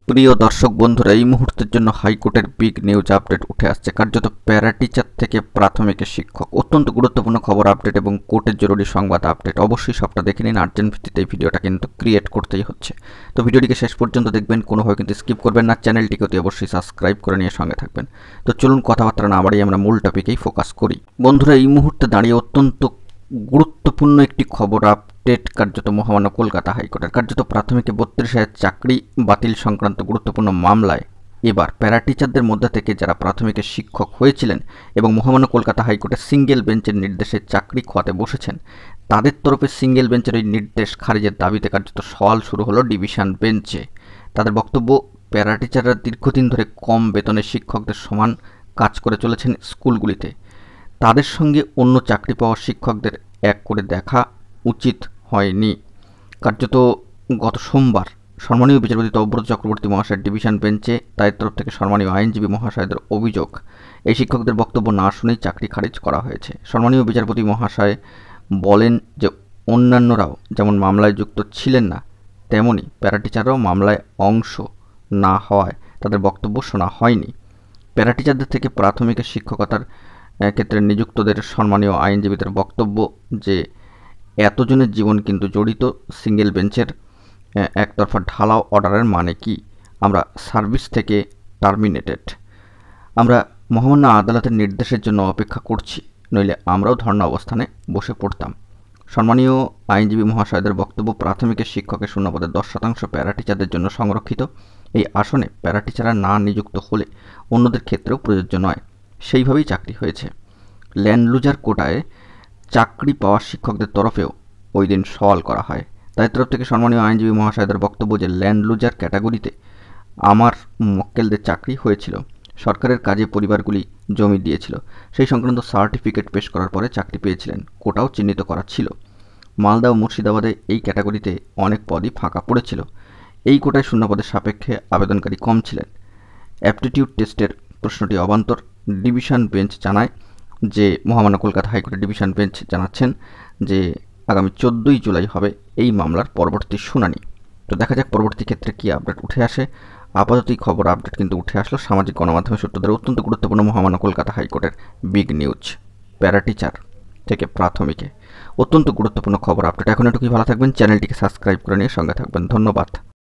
প্রিয় দর্শক বন্ধুরা, এই মুহূর্তের জন্য হাইকোর্টের বিগ নিউজ আপডেট উঠে আসছে। কার্যত প্যারা টিচার থেকে প্রাথমিকের শিক্ষক, অত্যন্ত গুরুত্বপূর্ণ খবর আপডেট এবং কোর্টের জরুরি সংবাদ আপডেট। অবশ্যই সবটা দেখে নিন, আর্জেন্ট ভিত্তিতে এই ভিডিওটা কিন্তু ক্রিয়েট করতেই হচ্ছে। তো ভিডিওটিকে শেষ পর্যন্ত দেখবেন, কোনোভাবে কিন্তু স্কিপ করবেন না। চ্যানেলটিকে অতি অবশ্যই সাবস্ক্রাইব করে নিয়ে সঙ্গে থাকবেন। তো চলুন কথাবার্তা না বাড়িয়ে আমরা মূল টপিকেই ফোকাস করি। বন্ধুরা, এই মুহূর্তে দাঁড়িয়ে অত্যন্ত গুরুত্বপূর্ণ একটি খবর আপডেট কার্যত মহামান্য কলকাতা হাইকোর্টের। কার্যত প্রাথমিকে 32,000 চাকরি বাতিল সংক্রান্ত গুরুত্বপূর্ণ মামলায় এবার প্যারা টিচারদের মধ্যে থেকে যারা প্রাথমিকের শিক্ষক হয়েছিলেন এবং মহামান্য কলকাতা হাইকোর্টের সিঙ্গেল বেঞ্চের নির্দেশে চাকরি খোয়াতে বসেছেন, তাদের তরফে সিঙ্গেল বেঞ্চের ওই নির্দেশ খারিজের দাবিতে কার্যত সওয়াল শুরু হলো ডিভিশন বেঞ্চে। তাদের বক্তব্য, প্যারা টিচাররা দীর্ঘদিন ধরে কম বেতনের শিক্ষকদের সমান কাজ করে চলেছেন স্কুলগুলিতে। তাদের সঙ্গে অন্য চাকরি পাওয়া শিক্ষকদের এক করে দেখা উচিত হয়নি। কার্যত গত সোমবার সম্মানীয় বিচারপতি তব্রত চক্রবর্তী মহাশয়ের ডিভিশন বেঞ্চে তাদের তরফ থেকে সম্মানীয় আইনজীবী মহাশয়দের অভিযোগ, এই শিক্ষকদের বক্তব্য না শুনেই চাকরি খারিজ করা হয়েছে। সম্মানীয় বিচারপতি মহাশয় বলেন যে অন্যান্যরাও যেমন মামলায় যুক্ত ছিলেন না, তেমনি প্যারা টিচাররাও মামলায় অংশ না হওয়ায় তাদের বক্তব্য শোনা হয়নি। প্যারা টিচারদের থেকে প্রাথমিকের শিক্ষকতার ক্ষেত্রে নিযুক্তদের সম্মানীয় আইনজীবীদের বক্তব্য যে এতজনের জীবন কিন্তু জড়িত সিঙ্গেল বেঞ্চের একতরফা ঢালাও অর্ডারের মানে কি? আমরা সার্ভিস থেকে টার্মিনেটেড, আমরা মহামান্য আদালতের নির্দেশের জন্য অপেক্ষা করছি, নইলে আমরাও ধর্ণা অবস্থানে বসে পড়তাম। সম্মানীয় আইনজীবী মহাশয়দের বক্তব্য, প্রাথমিকের শিক্ষকের শূন্যপদের 10% প্যারা টিচারদের জন্য সংরক্ষিত। এই আসনে প্যারা টিচাররা না নিযুক্ত হলে অন্যদের ক্ষেত্রেও প্রযোজ্য নয়, সেইভাবেই চাকরি হয়েছে। ল্যান্ড লুজার কোটায় চাকরি পাওয়া শিক্ষকদের তরফেও ওই দিন সওয়াল করা হয়। তাদের তরফ থেকে সম্মানীয় আইনজীবী মহাশয়দের বক্তব্য যে ল্যান্ড লুজার ক্যাটাগরিতে আমার মক্কেলদের চাকরি হয়েছিল, সরকারের কাজে পরিবারগুলি জমি দিয়েছিল, সেই সংক্রান্ত সার্টিফিকেট পেশ করার পরে চাকরি পেয়েছিলেন। কোটাও চিহ্নিত করা ছিল। মালদা ও মুর্শিদাবাদে এই ক্যাটাগরিতে অনেক পদই ফাঁকা পড়েছিল। এই কোটায় শূন্যপদের সাপেক্ষে আবেদনকারী কম ছিলেন। অ্যাপটিটিউড টেস্টের প্রশ্নটি অবান্তর। ডিভিশন বেঞ্চ জানায় যে মহামান্য কলকাতা হাইকোর্টের ডিভিশন বেঞ্চ জানাচ্ছেন যে আগামী 14ই জুলাই হবে এই মামলার পরবর্তী শুনানি। তো দেখা যাক পরবর্তী ক্ষেত্রে কী আপডেট উঠে আসে। আপাতত এই খবর আপডেট কিন্তু উঠে আসলো সামাজিক গণমাধ্যমের সূত্র ধরে। অত্যন্ত গুরুত্বপূর্ণ মহামান্য কলকাতা হাইকোর্টের বিগ নিউজ, প্যারা টিচার থেকে প্রাথমিকে অত্যন্ত গুরুত্বপূর্ণ খবর আপডেট। এখন একটু কি ভালো থাকবেন, চ্যানেলটিকে সাবস্ক্রাইব করে নিয়ে সঙ্গে থাকবেন। ধন্যবাদ।